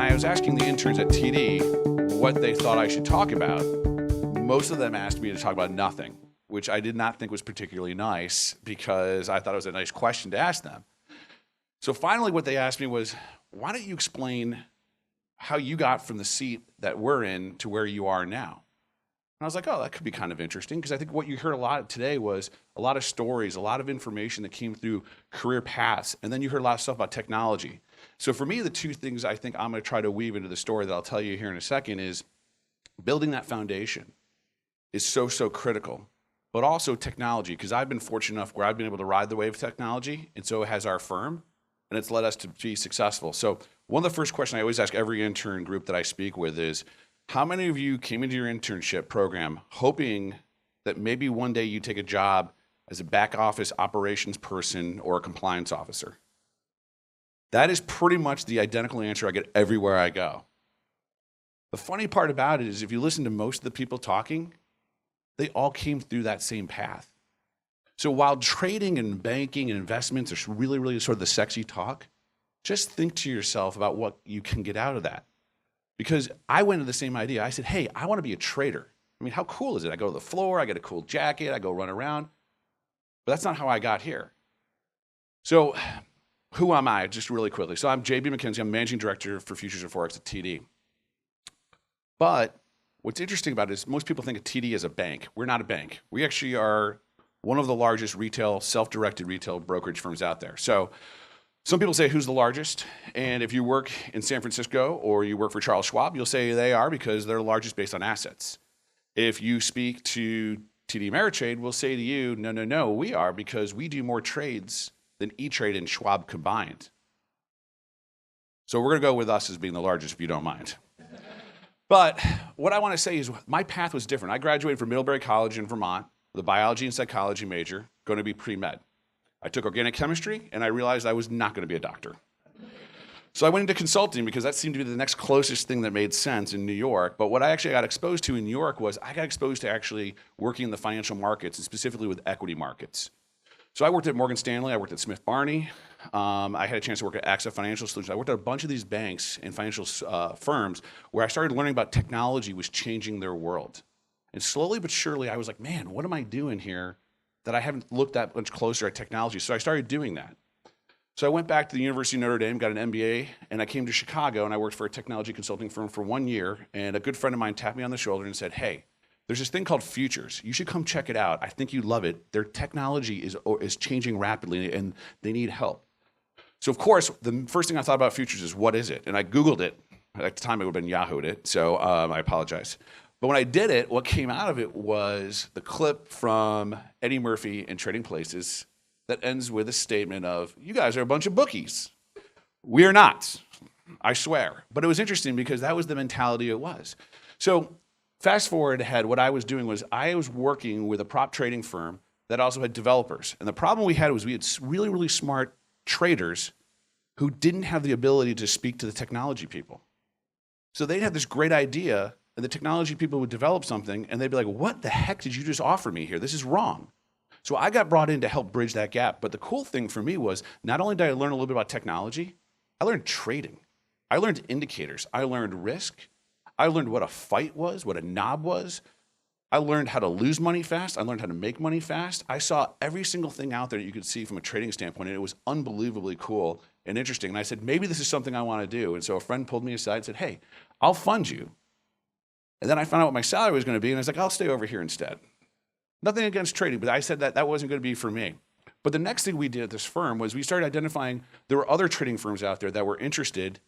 I was asking the interns at TD what they thought I should talk about, most of them asked me to talk about nothing, which I did not think was particularly nice because I thought it was a nice question to ask them. So finally what they asked me was, why don't you explain how you got from the seat that we're in to where you are now? And I was like, oh, that could be kind of interesting, because I think what you heard a lot today was a lot of stories, a lot of information that came through career paths, and then you heard a lot of stuff about technology. So for me, the two things I think I'm going to try to weave into the story that I'll tell you here in a second is building that foundation is so critical, but also technology, because I've been fortunate enough where I've been able to ride the wave of technology, and so has our firm, and it's led us to be successful. So one of the first questions I always ask every intern group that I speak with is, how many of you came into your internship program hoping that maybe one day you take a job as a back office operations person or a compliance officer? That is pretty much the identical answer I get everywhere I go. The funny part about it is if you listen to most of the people talking, they all came through that same path. So while trading and banking and investments are really sort of the sexy talk, just think to yourself about what you can get out of that. Because I went into the same idea. I said, hey, I want to be a trader. I mean, how cool is it? I go to the floor, I get a cool jacket, I go run around. But that's not how I got here. So who am I? Just really quickly. So I'm JB Mackenzie. I'm Managing Director for Futures and Forex at TD. But what's interesting about it is most people think of TD as a bank. We're not a bank. We actually are one of the largest retail, self-directed retail brokerage firms out there. So some people say, who's the largest? And if you work in San Francisco or you work for Charles Schwab, you'll say they are because they're largest based on assets. If you speak to TD Ameritrade, we'll say to you, no, we are, because we do more trades than E-Trade and Schwab combined. So we're going to go with us as being the largest, if you don't mind. But what I want to say is my path was different. I graduated from Middlebury College in Vermont with a biology and psychology major, going to be pre-med. I took organic chemistry, and I realized I was not going to be a doctor. So I went into consulting because that seemed to be the next closest thing that made sense in New York. But what I actually got exposed to in New York was I got exposed to actually working in the financial markets, and specifically with equity markets. So I worked at Morgan Stanley, I worked at Smith Barney, I had a chance to work at AXA Financial Solutions. I worked at a bunch of these banks and financial firms where I started learning about technology was changing their world. And slowly but surely I was like, man, what am I doing here that I haven't looked that much closer at technology? So I started doing that. So I went back to the University of Notre Dame, got an MBA, and I came to Chicago and I worked for a technology consulting firm for 1 year, and a good friend of mine tapped me on the shoulder and said, hey, there's this thing called futures. You should come check it out. I think you'd love it. Their technology is changing rapidly and they need help. So of course, the first thing I thought about futures is, what is it? And I Googled it. At the time it would have been Yahoo'd it, so I apologize. But when I did it, what came out of it was the clip from Eddie Murphy in Trading Places that ends with a statement of, you guys are a bunch of bookies. We are not, I swear. But it was interesting because that was the mentality it was. So fast forward ahead, what I was doing was I was working with a prop trading firm that also had developers. And the problem we had was we had really smart traders who didn't have the ability to speak to the technology people. So they'd have this great idea, and the technology people would develop something, and they'd be like, what the heck did you just offer me here? This is wrong. So I got brought in to help bridge that gap. But the cool thing for me was not only did I learn a little bit about technology, I learned trading. I learned indicators. I learned risk. I learned what a fight was, what a knob was. I learned how to lose money fast. I learned how to make money fast. I saw every single thing out there that you could see from a trading standpoint, and it was unbelievably cool and interesting. And I said, maybe this is something I want to do. And so a friend pulled me aside and said, hey, I'll fund you. And then I found out what my salary was going to be, and I was like, I'll stay over here instead. Nothing against trading, but I said that wasn't going to be for me. But the next thing we did at this firm was we started identifying there were other trading firms out there that were interested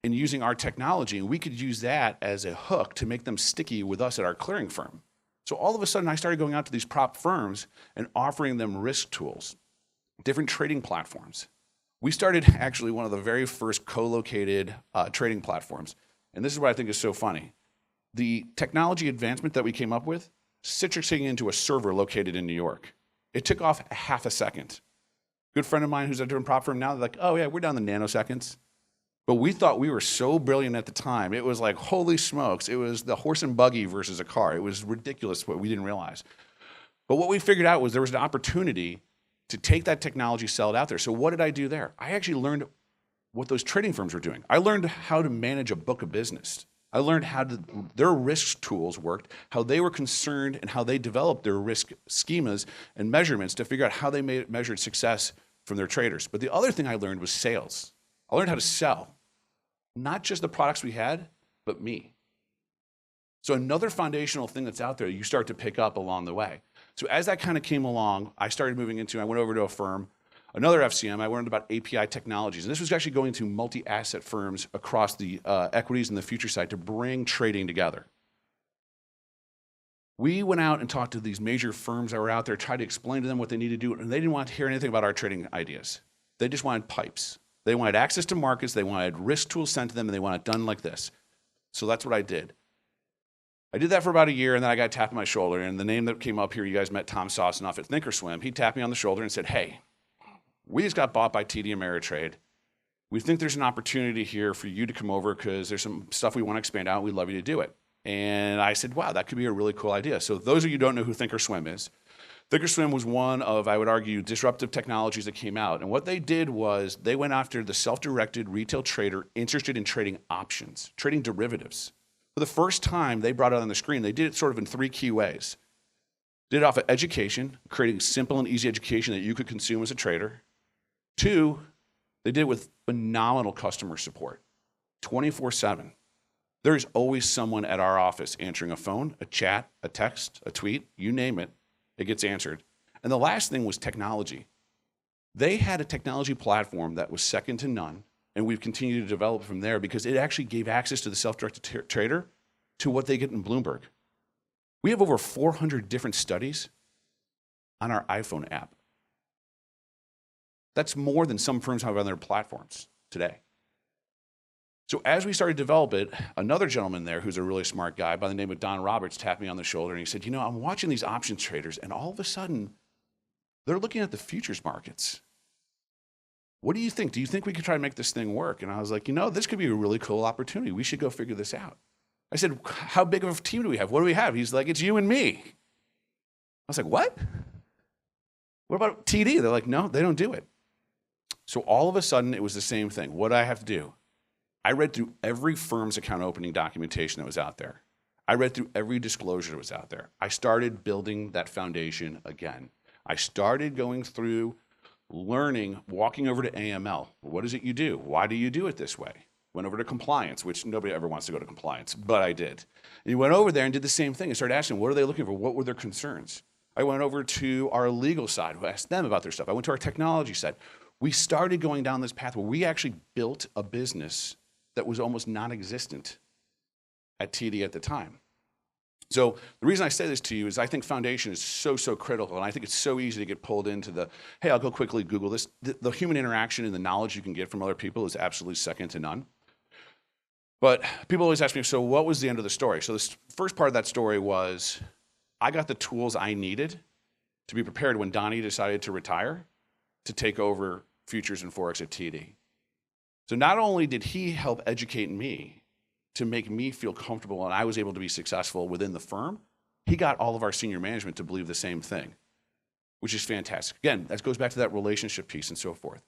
in using our technology, and we could use that as a hook to make them sticky with us at our clearing firm. So all of a sudden, I started going out to these prop firms and offering them risk tools, different trading platforms. We started actually one of the very first co-located trading platforms. And this is what I think is so funny. The technology advancement that we came up with, citrusing into a server located in New York. It took off a half a second. Good friend of mine who's at a different prop firm now, they're like, oh yeah, we're down to nanoseconds. But we thought we were so brilliant at the time. It was like, holy smokes. It was the horse and buggy versus a car. It was ridiculous what we didn't realize. But what we figured out was there was an opportunity to take that technology, sell it out there. So what did I do there? I actually learned what those trading firms were doing. I learned how to manage a book of business. I learned how their risk tools worked, how they were concerned, and how they developed their risk schemas and measurements to figure out how they measured success from their traders. But the other thing I learned was sales. I learned how to sell, not just the products we had, but me. So another foundational thing that's out there, you start to pick up along the way. So as that kind of came along, I started moving into, I went over to a firm, another FCM, I learned about API technologies. And this was actually going to multi-asset firms across the equities and the future side to bring trading together. We went out and talked to these major firms that were out there, tried to explain to them what they needed to do, and they didn't want to hear anything about our trading ideas. They just wanted pipes. They wanted access to markets, they wanted risk tools sent to them, and they wanted it done like this. So that's what I did. I did that for about a year, and then I got tapped on my shoulder, and the name that came up here, you guys met Tom Sosnoff at Thinkorswim. He tapped me on the shoulder and said, hey, we just got bought by TD Ameritrade. We think there's an opportunity here for you to come over because there's some stuff we want to expand out. We'd love you to do it. And I said, wow, that could be a really cool idea. So those of you who don't know who Thinkorswim is, Thinkorswim was one of, I would argue, disruptive technologies that came out. And what they did was they went after the self-directed retail trader interested in trading options, trading derivatives. For the first time they brought it on the screen, they did it sort of in three key ways. Did it off of education, creating simple and easy education that you could consume as a trader. Two, they did it with phenomenal customer support, 24/7. There's always someone at our office answering a phone, a chat, a text, a tweet, you name it, it gets answered. And the last thing was technology. They had a technology platform that was second to none, and we've continued to develop from there because it actually gave access to the self-directed trader to what they get in Bloomberg. We have over 400 different studies on our iPhone app. That's more than some firms have on their platforms today. So as we started to develop it, another gentleman there who's a really smart guy by the name of Don Roberts tapped me on the shoulder and he said, you know, I'm watching these options traders and all of a sudden they're looking at the futures markets. What do you think? Do you think we could try to make this thing work? And I was like, you know, this could be a really cool opportunity. We should go figure this out. I said, how big of a team do we have? What do we have? He's like, it's you and me. I was like, what? What about TD? They're like, no, they don't do it. So all of a sudden, it was the same thing. What did I have to do? I read through every firm's account opening documentation that was out there. I read through every disclosure that was out there. I started building that foundation again. I started going through learning, walking over to AML. What is it you do? Why do you do it this way? Went over to compliance, which nobody ever wants to go to compliance, but I did. And you went over there and did the same thing and started asking, what are they looking for? What were their concerns? I went over to our legal side, who asked them about their stuff. I went to our technology side. We started going down this path where we actually built a business that was almost non-existent at TD at the time. So the reason I say this to you is I think foundation is so critical, and I think it's so easy to get pulled into the, hey, I'll go quickly Google this. The human interaction and the knowledge you can get from other people is absolutely second to none. But people always ask me, so what was the end of the story? So this first part of that story was I got the tools I needed to be prepared when Donnie decided to retire to take over futures and forex at TD. So not only did he help educate me to make me feel comfortable and I was able to be successful within the firm, he got all of our senior management to believe the same thing, which is fantastic. Again, that goes back to that relationship piece and so forth.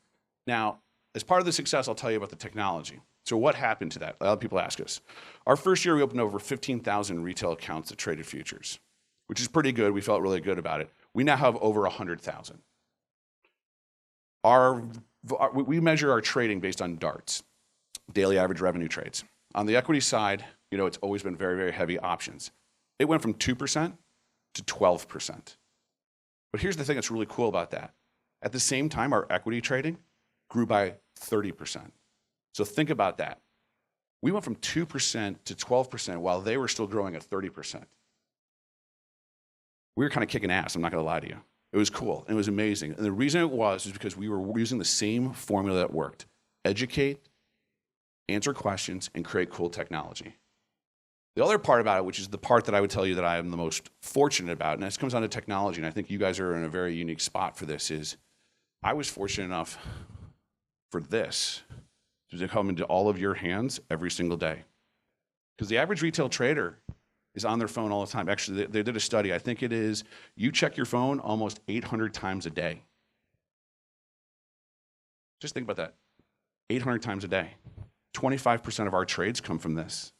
Now, as part of the success, I'll tell you about the technology. So what happened to that? A lot of people ask us. Our first year, we opened over 15,000 retail accounts that traded futures, which is pretty good. We felt really good about it. We now have over 100,000. We measure our trading based on DARTs, daily average revenue trades. On the equity side, you know, it's always been very heavy options. It went from 2% to 12%. But here's the thing that's really cool about that. At the same time, our equity trading grew by 30%. So think about that. We went from 2% to 12% while they were still growing at 30%. We were kind of kicking ass, I'm not gonna lie to you. It was cool, and it was amazing. And the reason it was because we were using the same formula that worked. Educate, answer questions, and create cool technology. The other part about it, which is the part that I would tell you that I am the most fortunate about, and this comes down to technology, and I think you guys are in a very unique spot for this, is I was fortunate enough for this to come into all of your hands every single day. Because the average retail trader is on their phone all the time. Actually, they did a study. I think it is, you check your phone almost 800 times a day. Just think about that. 800 times a day. 25% of our trades come from this.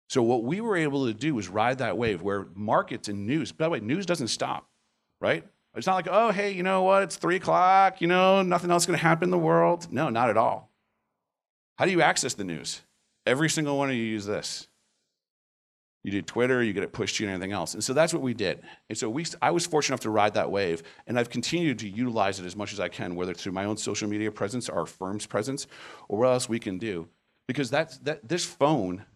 So what we were able to do was ride that wave where markets and news, by the way, news doesn't stop, right? It's not like, oh, hey, you know what? It's 3 o'clock, you know, nothing else is going to happen in the world. No, not at all. How do you access the news? Every single one of you use this. You do Twitter, you get it pushed to you and everything else. And so that's what we did. And so I was fortunate enough to ride that wave, and I've continued to utilize it as much as I can, whether it's through my own social media presence, our firm's presence, or what else we can do. Because this phone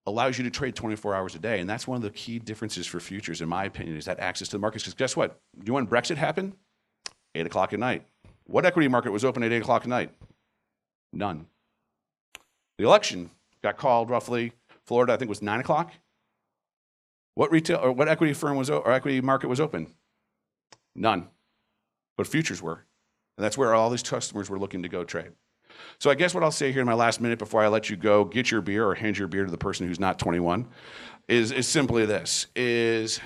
allows you to trade 24 hours a day, and that's one of the key differences for futures, in my opinion, is that access to the markets. Because guess what? Do you know when Brexit happened? 8 o'clock at night. What equity market was open at 8 o'clock at night? None. The election got called roughly, Florida, I think, was 9 o'clock. What equity firm or equity market was open? None. But futures were. And that's where all these customers were looking to go trade. So I guess what I'll say here in my last minute before I let you go, get your beer or hand your beer to the person who's not 21, is simply this, is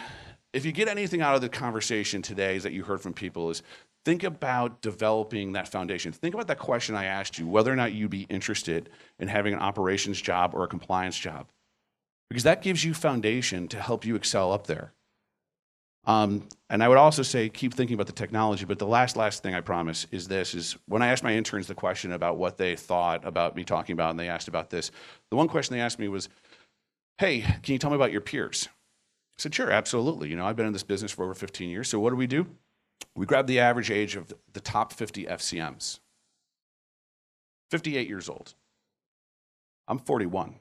if you get anything out of the conversation today that you heard from people is think about developing that foundation. Think about that question I asked you, whether or not you'd be interested in having an operations job or a compliance job. Because that gives you foundation to help you excel up there. And I would also say keep thinking about the technology, but the last thing I promise is this, is when I asked my interns the question about what they thought about me talking about, and they asked about this, the one question they asked me was, hey, can you tell me about your peers? I said, sure, absolutely. You know, I've been in this business for over 15 years, so what do? We grab the average age of the top 50 FCMs. 58 years old. I'm 41.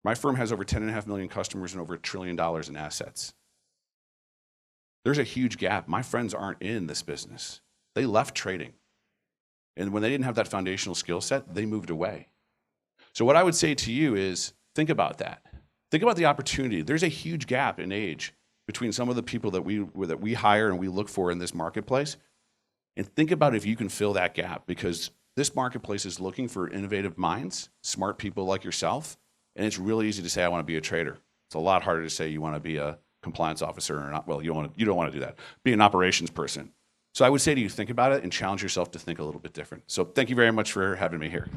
My firm has over 10.5 million customers and over $1 trillion in assets. There's a huge gap. My friends aren't in this business. They left trading. And when they didn't have that foundational skill set, they moved away. So what I would say to you is think about that. Think about the opportunity. There's a huge gap in age between some of the people that we hire and we look for in this marketplace. And think about if you can fill that gap, because this marketplace is looking for innovative minds, smart people like yourself. And it's really easy to say, I want to be a trader. It's a lot harder to say you want to be a compliance officer or not. Well, you don't want to do that. Be an operations person. So I would say to you, think about it and challenge yourself to think a little bit different. So thank you very much for having me here.